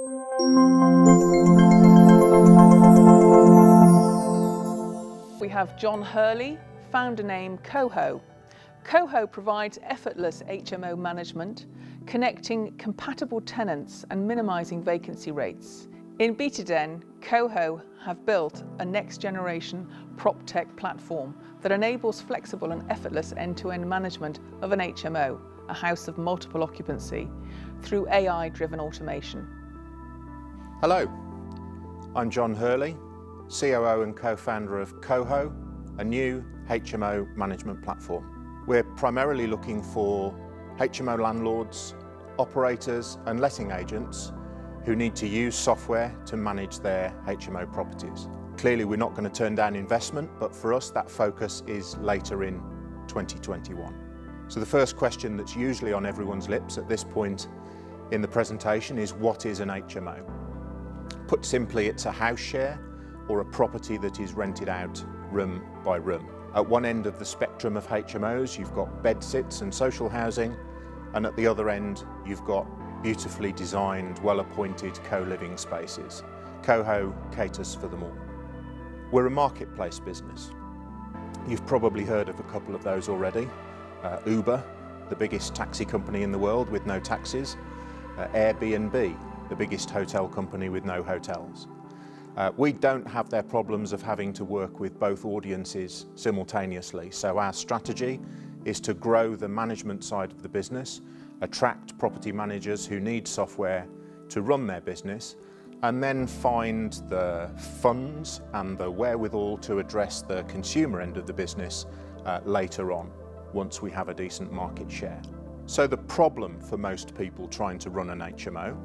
We have John Hurley, founder name COHO. COHO provides effortless HMO management, connecting compatible tenants and minimising vacancy rates. In BetaDen, COHO have built a next-generation PropTech platform that enables flexible and effortless end-to-end management of an HMO, a house of multiple occupancy, through AI-driven automation. Hello, I'm John Hurley, COO and co-founder of COHO, a new HMO management platform. We're primarily looking for HMO landlords, operators and letting agents who need to use software to manage their HMO properties. Clearly we're not going to turn down investment, but for us that focus is later in 2021. So the first question that's usually on everyone's lips at this point in the presentation is, what is an HMO? Put simply, it's a house share or a property that is rented out room by room. At one end of the spectrum of HMOs, you've got bed sits and social housing, and at the other end, you've got beautifully designed, well-appointed co-living spaces. COHO caters for them all. We're a marketplace business. You've probably heard of a couple of those already. Uber, the biggest taxi company in the world with no taxis. Airbnb, the biggest hotel company with no hotels. We don't have their problems of having to work with both audiences simultaneously, so our strategy is to grow the management side of the business, attract property managers who need software to run their business, and then find the funds and the wherewithal to address the consumer end of the business later on, once we have a decent market share. So the problem for most people trying to run an HMO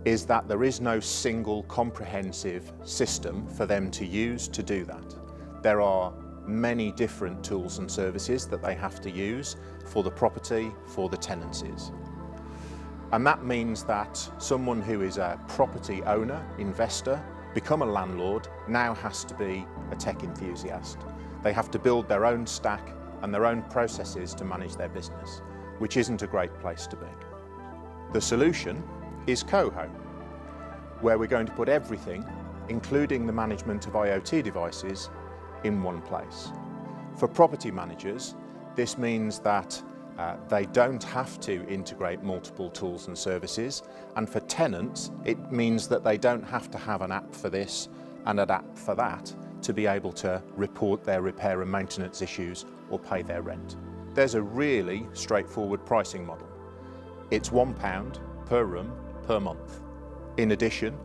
is that there is no single comprehensive system for them to use to do that. There are many different tools and services that they have to use for the property, for the tenancies. And that means that someone who is a property owner, investor, become a landlord, now has to be a tech enthusiast. They have to build their own stack and their own processes to manage their business, which isn't a great place to be. The solution is COHO, where we're going to put everything, including the management of IoT devices, in one place. For property managers, this means that they don't have to integrate multiple tools and services, and for tenants, it means that they don't have to have an app for this and an app for that to be able to report their repair and maintenance issues or pay their rent. There's a really straightforward pricing model. It's £1 per room per month. In addition,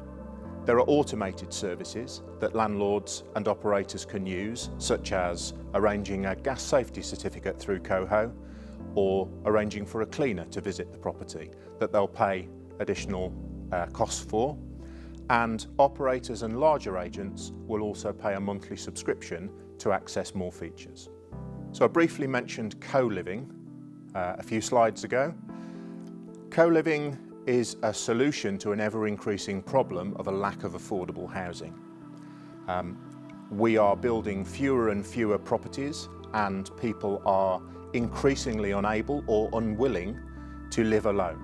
there are automated services that landlords and operators can use, such as arranging a gas safety certificate through COHO or arranging for a cleaner to visit the property that they'll pay additional costs for. And operators and larger agents will also pay a monthly subscription to access more features. So I briefly mentioned co-living a few slides ago. Co-living is a solution to an ever-increasing problem of a lack of affordable housing. We are building fewer and fewer properties, and people are increasingly unable or unwilling to live alone,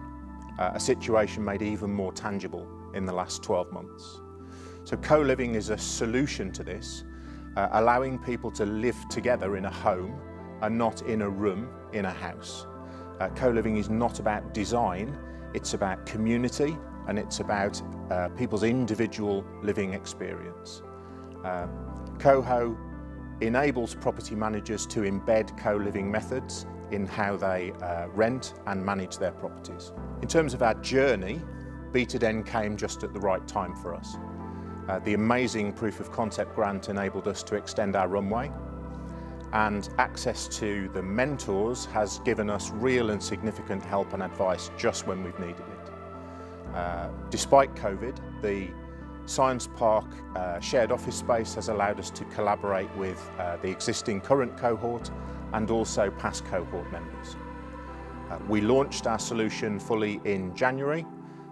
a situation made even more tangible in the last 12 months. So co-living is a solution to this, allowing people to live together in a home and not in a room in a house. Co-living is not about design, it's about community, and it's about people's individual living experience. COHO enables property managers to embed co-living methods in how they rent and manage their properties. In terms of our journey, BetaDen came just at the right time for us. The amazing proof of concept grant enabled us to extend our runway, and access to the mentors has given us real and significant help and advice just when we've needed it. Despite COVID, the Science Park shared office space has allowed us to collaborate with the existing current cohort and also past cohort members. We launched our solution fully in January,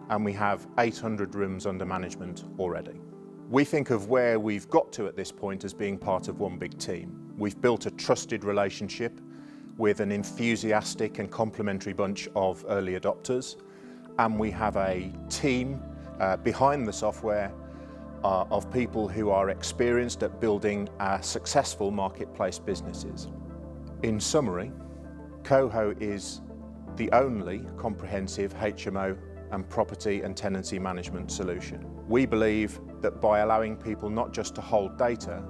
and we have 800 rooms under management already. We think of where we've got to at this point as being part of one big team. We've built a trusted relationship with an enthusiastic and complementary bunch of early adopters, and we have a team behind the software of people who are experienced at building successful marketplace businesses. In summary, COHO is the only comprehensive HMO and property and tenancy management solution. We believe that by allowing people not just to hold data,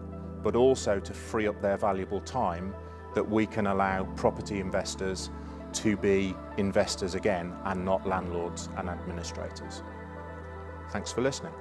but also to free up their valuable time, that we can allow property investors to be investors again and not landlords and administrators. Thanks for listening.